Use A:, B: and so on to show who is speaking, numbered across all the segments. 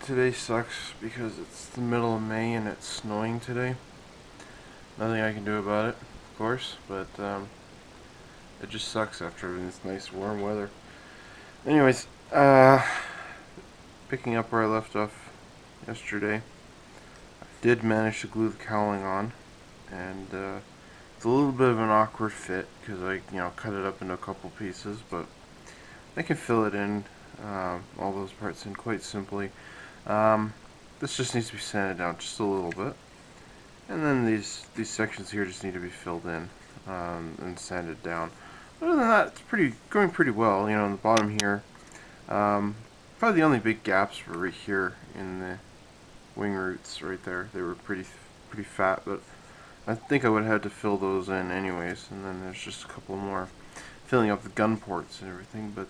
A: today sucks because it's the middle of May and it's snowing today. Nothing I can do about it, of course, but it just sucks after this nice warm weather. Anyways, picking up where I left off yesterday, I did manage to glue the cowling on, and it's a little bit of an awkward fit because I, cut it up into a couple pieces, but I can fill it in, all those parts in quite simply. This just needs to be sanded down just a little bit, and then these sections here just need to be filled in and sanded down. Other than that, it's going pretty well. On the bottom here, probably the only big gaps were right here in the wing roots right there. They were pretty fat, but I think I would have had to fill those in anyways. And then there's just a couple more filling up the gun ports and everything. But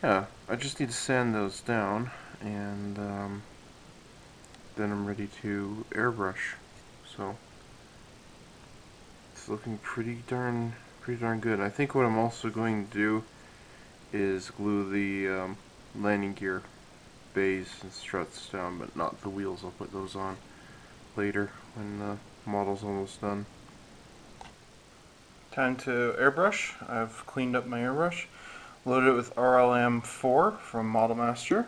A: yeah, I just need to sand those down, and then I'm ready to airbrush. So it's looking pretty darn good. I think what I'm also going to do is glue the landing gear bays and struts down, but not the wheels. I'll put those on later when the model's almost done. Time to airbrush. I've cleaned up my airbrush, loaded it with RLM 4 from Model Master,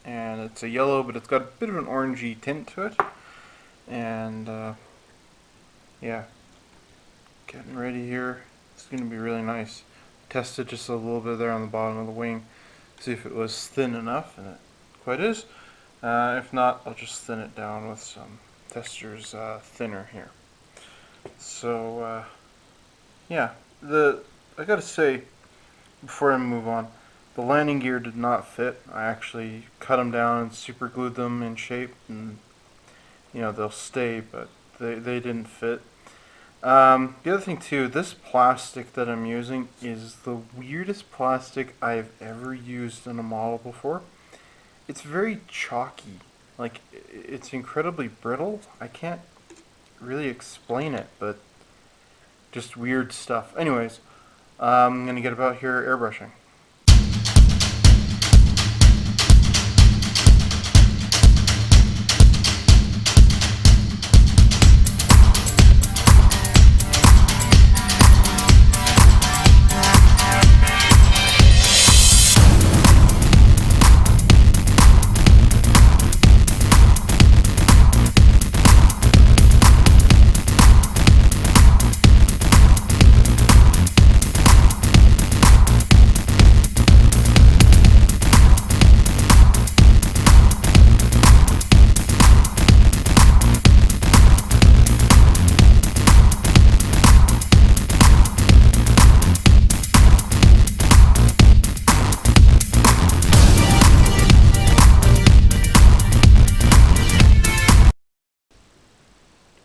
A: and it's a yellow, but it's got a bit of an orangey tint to it. And yeah, getting ready here. It's going to be really nice. Tested just a little bit there on the bottom of the wing, see if it was thin enough, and it quite is. If not, I'll just thin it down with some Tester's thinner here. So yeah, I gotta say, before I move on, the landing gear did not fit. I actually cut them down and super glued them in shape, and they'll stay, but they didn't fit. The other thing too, this plastic that I'm using is the weirdest plastic I've ever used in a model before. It's very chalky. Like, it's incredibly brittle. I can't really explain it, but just weird stuff. Anyways, I'm gonna get about here airbrushing.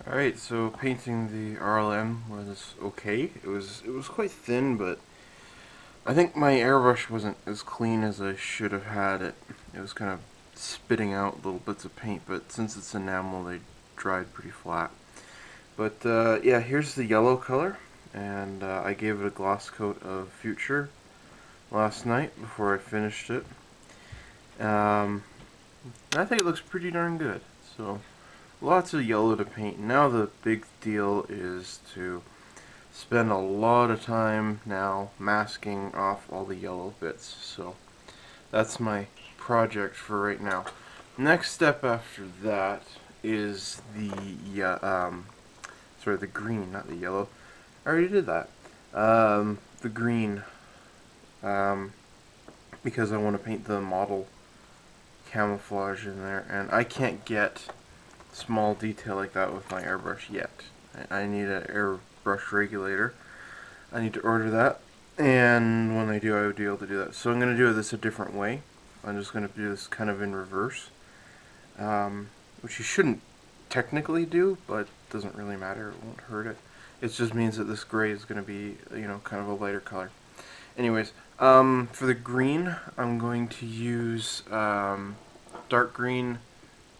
A: Alright, so painting the RLM was okay. It was quite thin, but I think my airbrush wasn't as clean as I should have had it. It was kind of spitting out little bits of paint, but since it's enamel, they dried pretty flat. But yeah, here's the yellow color, and I gave it a gloss coat of Future last night before I finished it. I think it looks pretty darn good. So lots of yellow to paint. Now the big deal is to spend a lot of time now masking off all the yellow bits. So that's my project for right now. Next step after that is the the green, not the yellow. I already did that. The green, because I want to paint the model camouflage in there, and I can't get small detail like that with my airbrush yet. I need an airbrush regulator. I need to order that, and when I do, I would be able to do that. So I'm going to do this a different way. I'm just going to do this kind of in reverse, which you shouldn't technically do, but doesn't really matter. It won't hurt it. It just means that this gray is going to be, kind of a lighter color. Anyways, for the green, I'm going to use dark green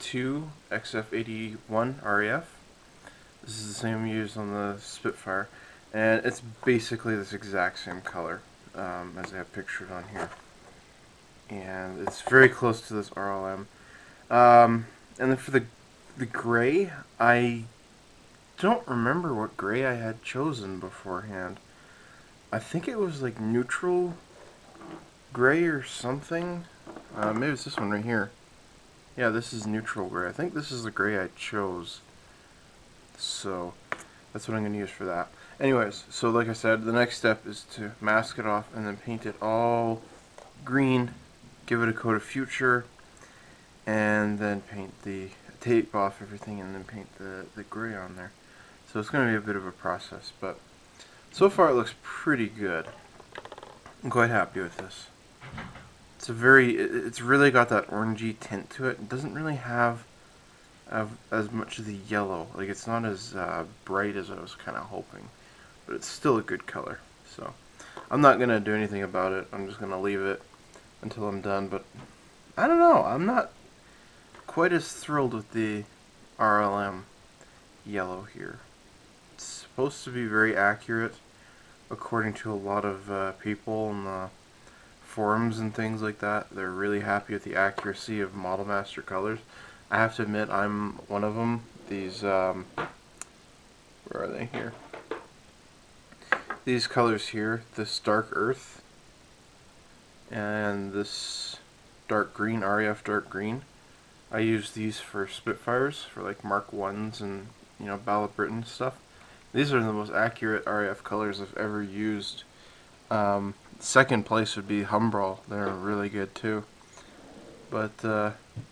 A: 2 XF81 RAF. This is the same used on the Spitfire, and it's basically this exact same color as I have pictured on here. And it's very close to this RLM.
B: And then for the gray, I don't remember what gray I had chosen beforehand. I think it was like neutral gray or something. Maybe it's this one right here. Yeah, this is neutral gray. I think this is the gray I chose. So that's what I'm going to use for that. Anyways, so like I said, the next step is to mask it off and then paint it all green, give it a coat of future, and then paint the tape off everything and then paint the gray on there. So it's going to be a bit of a process, but so far it looks pretty good. I'm quite happy with this. It's really got that orangey tint to it. It doesn't really have as much of the yellow. Like, it's not as bright as I was kind of hoping, but it's still a good color. So I'm not going to do anything about it. I'm just going to leave it until I'm done, but I don't know. I'm not quite as thrilled with the RLM yellow here. It's supposed to be very accurate, according to a lot of people in the forums and things like that. They're really happy with the accuracy of Model Master colors. I have to admit, I'm one of them. These, where are they here? These colors here, this dark earth, and this dark green, RAF dark green. I use these for Spitfires, for like Mark 1s and, you know, Battle of Britain stuff. These are the most accurate RAF colors I've ever used. Second place would be Humbrol. They're really good too. But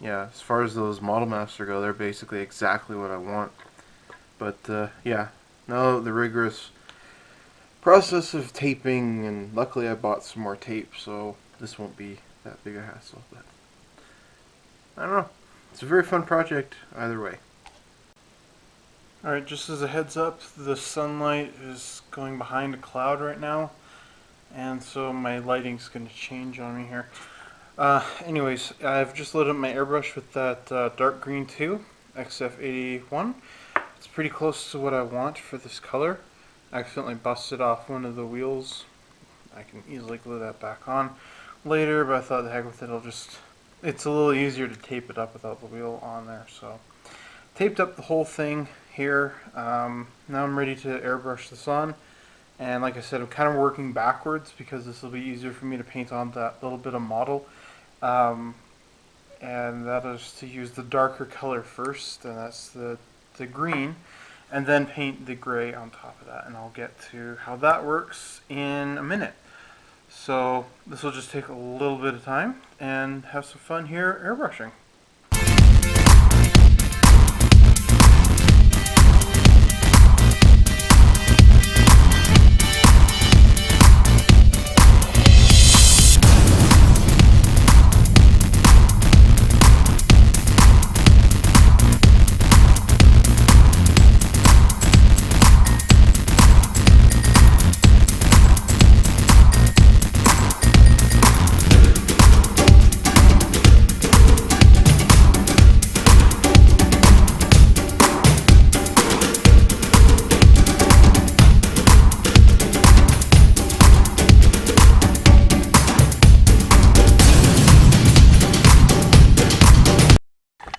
B: yeah, as far as those Model Master go, they're basically exactly what I want. But yeah, now the rigorous process of taping, and luckily I bought some more tape, so this won't be that big a hassle. But I don't know. It's a very fun project either way.
A: Alright, just as a heads up, the sunlight is going behind a cloud right now, and so my lighting's going to change on me here. Anyways, I've just loaded up my airbrush with that dark green 2, XF81. It's pretty close to what I want for this color. I accidentally busted off one of the wheels. I can easily glue that back on later, but I thought the heck with it, it's a little easier to tape it up without the wheel on there, so taped up the whole thing here. Now I'm ready to airbrush this on, and like I said, I'm kind of working backwards because this will be easier for me to paint on that little bit of model, and that is to use the darker color first, and that's the green, and then paint the gray on top of that, and I'll get to how that works in a minute. So this will just take a little bit of time and have some fun here airbrushing.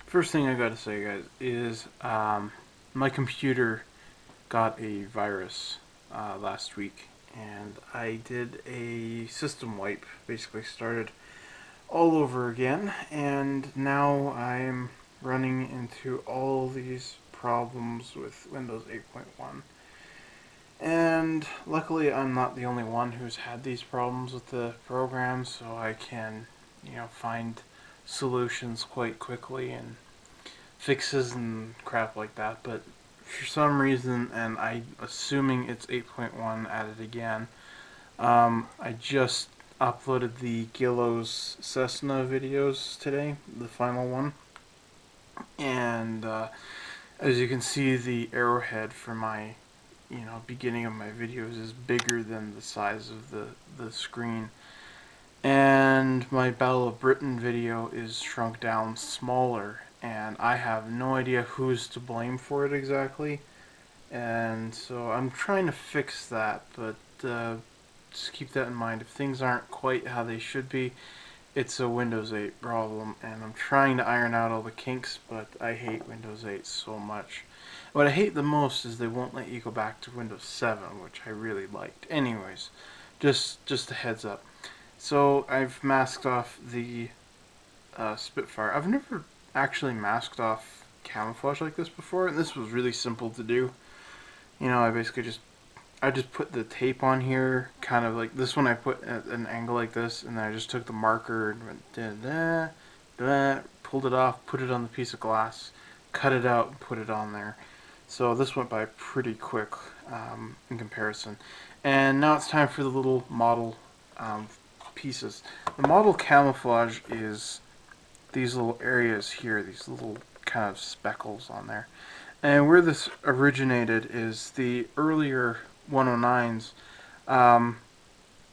A: First thing I gotta say, guys, is my computer got a virus last week, and I did a system wipe, basically started all over again, and now I'm running into all these problems with Windows 8.1. And luckily I'm not the only one who's had these problems with the program, so I can, find solutions quite quickly and fixes and crap like that. But for some reason, and I'm assuming it's 8.1 added again, I just uploaded the Gillows Cessna videos today, the final one, and as you can see, the arrowhead for my beginning of my videos is bigger than the size of the screen, and my Battle of Britain video is shrunk down smaller, and I have no idea who's to blame for it exactly, and so I'm trying to fix that, but just keep that in mind. If things aren't quite how they should be,
B: it's a Windows 8 problem, and I'm trying to iron out all the kinks, but I hate Windows 8 so much. What I hate the most is they won't let you go back to Windows 7, which I really liked. Anyways, just a heads up. So I've masked off the Spitfire. I've never actually masked off camouflage like this before, and this was really simple to do. You know, I just put the tape on here, kind of like this one. I put at an angle like this, and then I just took the marker and went da da da, pulled it off, put it on the piece of glass, cut it out, and put it on there. So this went by pretty quick in comparison. And now it's time for the little model pieces. The model camouflage is these little areas here, these little kind of speckles on there. And where this originated is the earlier 109s,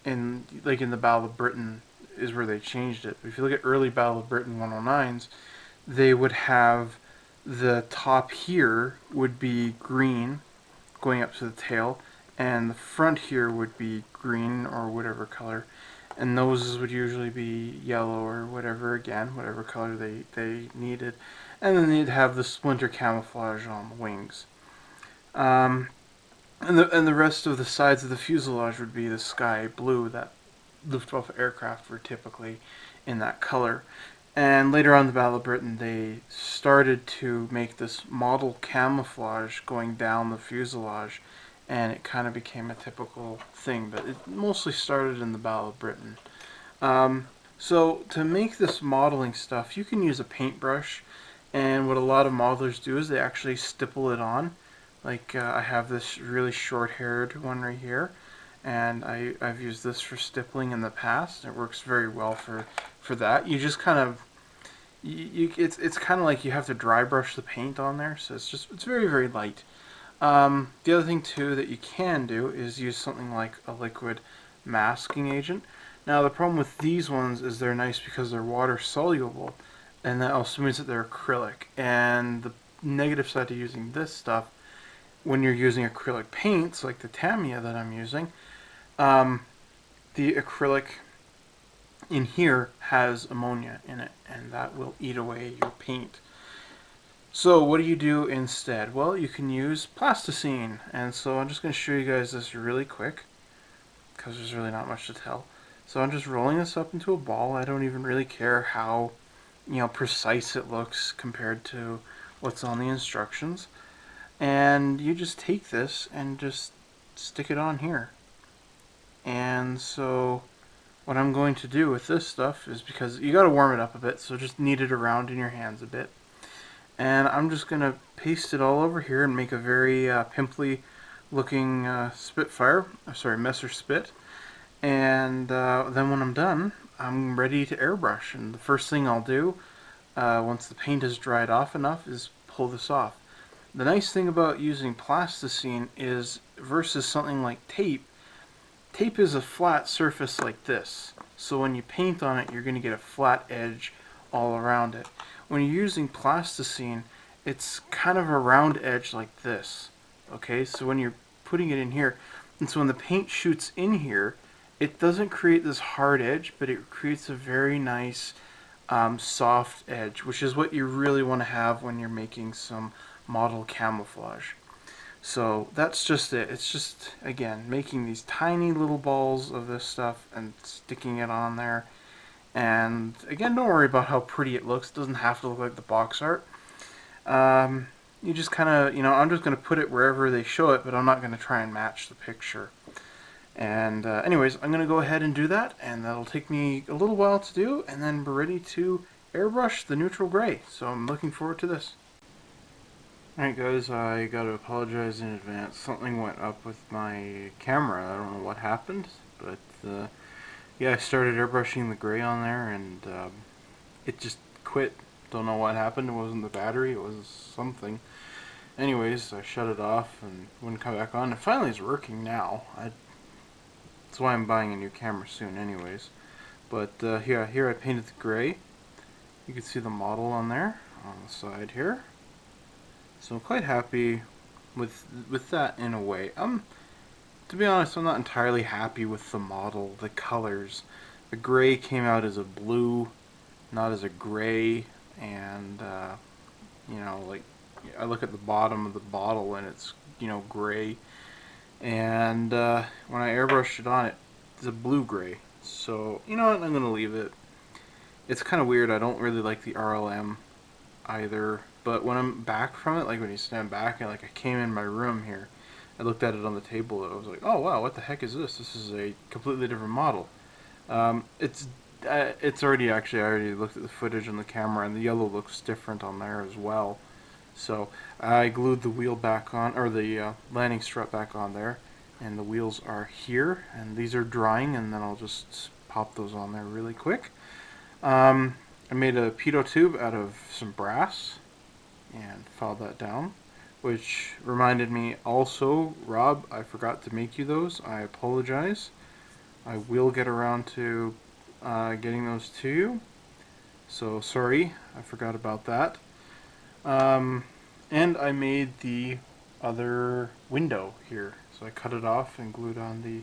B: in the Battle of Britain is where they changed it. If you look at early Battle of Britain 109s, they would have the top here would be green going up to the tail, and the front here would be green or whatever color, and noses would usually be yellow or whatever, again, whatever color they needed. And then they'd have the splinter camouflage on the wings. And the rest of the sides of the fuselage would be the sky blue that Luftwaffe aircraft were typically in that color. And later on in the Battle of Britain, they started to make this model camouflage going down the fuselage, and it kind of became a typical thing. But it mostly started in the Battle of Britain. So to make this modeling stuff, you can use a paintbrush, and what a lot of modelers do is they actually stipple it on. Like I have this really short-haired one right here, and I've used this for stippling in the past. It works very well for that. You just kind of it's kind of like you have to dry brush the paint on there, so it's very, very light. The other thing too that you can do is use something like a liquid masking agent. Now the problem with these ones is they're nice because they're water soluble, and that also means that they're acrylic. And the negative side to using this stuff, when you're using acrylic paints like the Tarmiya that I'm using, the acrylic in here has ammonia in it, and that will eat away your paint. So what do you do instead? Well, you can use plasticine, and so I'm just going to show you guys this really quick because there's really not much to tell. So I'm just rolling this up into a ball. I don't even really care how, precise it looks compared to what's on the instructions. And you just take this and just stick it on here. And so what I'm going to do with this stuff is, because you got to warm it up a bit, so just knead it around in your hands a bit. And I'm just going to paste it all over here and make a very pimply looking Messerspit. And then when I'm done, I'm ready to airbrush. And the first thing I'll do, once the paint is dried off enough, is pull this off. The nice thing about using plasticine is, versus something like tape, tape is a flat surface like this. So when you paint on it, you're going to get a flat edge all around it. When you're using plasticine, it's kind of a round edge like this. Okay, so when you're putting it in here, and so when the paint shoots in here, it doesn't create this hard edge, but it creates a very nice soft edge, which is what you really want to have when you're making some model camouflage. So that's just it. It's just, again, making these tiny little balls of this stuff and sticking it on there. And again, don't worry about how pretty it looks. It doesn't have to look like the box art. You just kind of, I'm just going to put it wherever they show it, but I'm not going to try and match the picture. And anyways, I'm going to go ahead and do that, and that'll take me a little while to do, and then we're ready to airbrush the neutral gray. So I'm looking forward to this. Alright guys, I gotta apologize in advance. Something went up with my camera. I don't know what happened, but yeah, I started airbrushing the gray on there, and it just quit. Don't know what happened. It wasn't the battery, it was something. Anyways, I shut it off and wouldn't come back on. It finally is working now. That's why I'm buying a new camera soon anyways. But here I painted the gray. You can see the model on there, on the side here. So I'm quite happy with that in a way. To be honest, I'm not entirely happy with the model, the colors.
A: the gray came out as a blue, not as a gray, and you know, like I look at the bottom of the bottle and it's, you know, gray, and when I airbrushed it on, it's a blue gray. So you know what, I'm gonna leave it. It's kind of weird. I don't really like the RLM either, but when I'm back from it, like when you stand back and like I came in my room here, I looked at it on the table. I was like, oh wow, what the heck is this? This is a completely different model. It's already actually, I already looked at the footage on the camera, and the yellow looks different on there as well. So I glued the wheel back on, or the landing strut back on there, and the wheels are here, and these are drying, and then I'll just pop those on there really quick. I made a pitot tube out of some brass and filed that down, which reminded me also, Rob, I forgot to make you those. I apologize. I will get around to getting those to you. So sorry, I forgot about that. And I made the other window here. So I cut it off and glued on the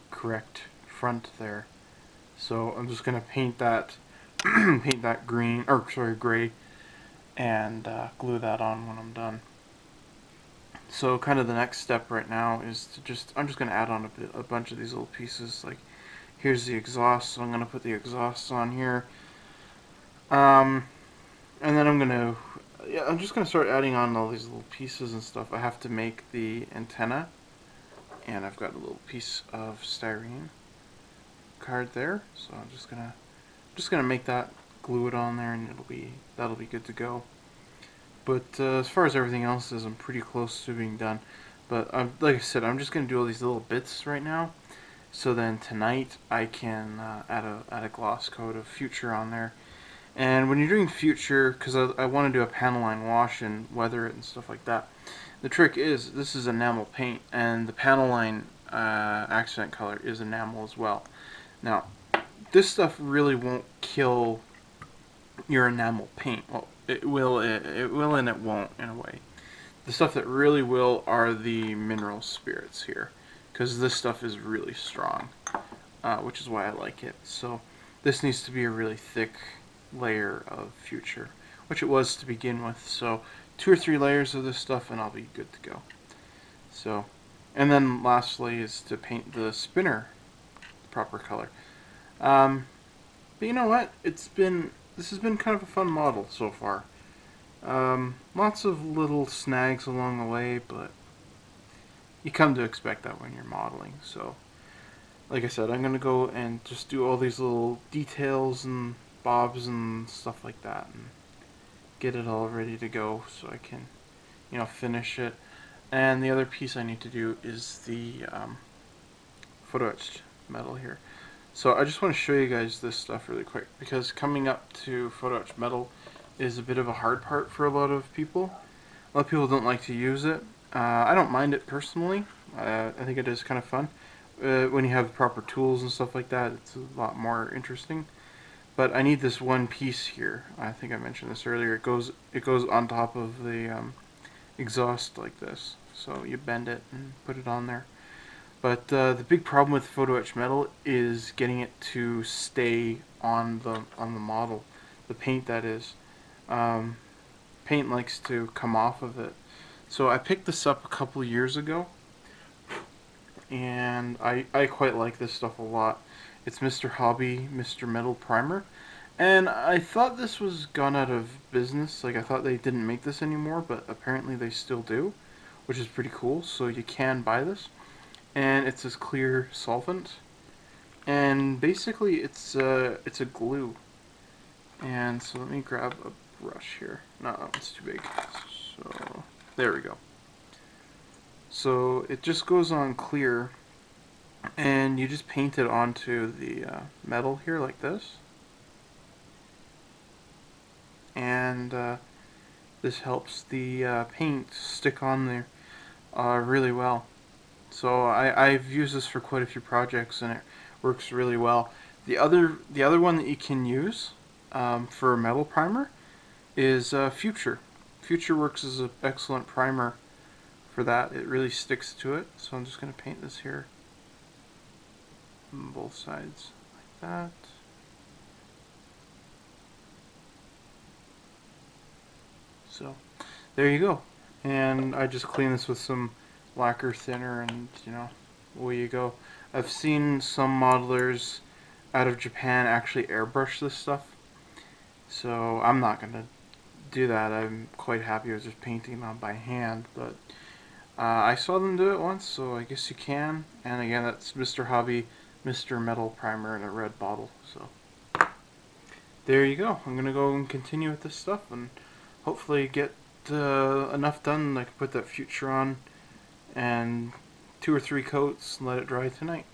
A: correct front there. So I'm just gonna paint that, paint that green, or sorry, gray, and glue that on when I'm done. So kind of the next step right now is to I'm just gonna add on a bunch of these little pieces. Like here's the exhaust, so I'm gonna put the exhaust on here. And then I'm just gonna start adding on all these little pieces and stuff. I have to make the antenna, and I've got a little piece of styrene card there. So I'm just gonna make that, glue it on there, and that'll be good to go. But as far as everything else is, I'm pretty close to being done. But like I said, I'm just gonna do all these little bits right now. So then tonight I can add a gloss coat of Future on there. And when you're doing Future, because I want to do a panel line wash and weather it and stuff like that, the trick is this is enamel paint, and the panel line accent color is enamel as well. Now, this stuff really won't kill your enamel paint. Well, it will and it won't in a way. The stuff that really will are the mineral spirits here, because this stuff is really strong, which is why I like it. So this needs to be a really thick layer of Future, which it was to begin with. So 2 or 3 layers of this stuff and I'll be good to go. So, and then lastly is to paint the spinner the proper color. But you know what? This has been kind of a fun model so far. Lots of little snags along the way, but you come to expect that when you're modeling. So, like I said, I'm going to go and just do all these little details and bobs and stuff like that and get it all ready to go so I can, you know, finish it. And the other piece I need to do is the photo etched metal here. So I just want to show you guys this stuff really quick, because coming up to photo etched metal is a bit of a hard part for a lot of people. A lot of people don't like to use it. I don't mind it personally. I think it is kind of fun. When you have proper tools and stuff like that, it's a lot more interesting. But I need this one piece here. I think I mentioned this earlier. It goes on top of the exhaust like this. So you bend it and put it on there. But the big problem with photo etched metal is getting it to stay on the model, the paint that is. Paint likes to come off of it. So I picked this up a couple years ago, and I quite like this stuff a lot. It's Mr. Hobby Mr. Metal Primer, and I thought this was gone out of business. Like, I thought they didn't make this anymore, but apparently they still do, which is pretty cool. So you can buy this, and it's this clear solvent, and basically it's a glue. And so let me grab a brush here. No, that one's too big. So there we go. So it just goes on clear, and you just paint it onto the metal here like this. And this helps the paint stick on there really well. So I've used this for quite a few projects, and it works really well. The other one that you can use for a metal primer is Future. Future works as an excellent primer for that. It really sticks to it. So I'm just going to paint this here on both sides that. So, there you go. And I just clean this with some lacquer thinner and, away you go. I've seen some modelers out of Japan actually airbrush this stuff. So I'm not going to do that. I'm quite happy with just painting on by hand. But I saw them do it once, so I guess you can. And again, that's Mr. Hobby, Mr. Metal Primer in a red bottle. So there you go. I'm going to go and continue with this stuff and hopefully get enough done I can put that future on and 2 or 3 coats and let it dry tonight.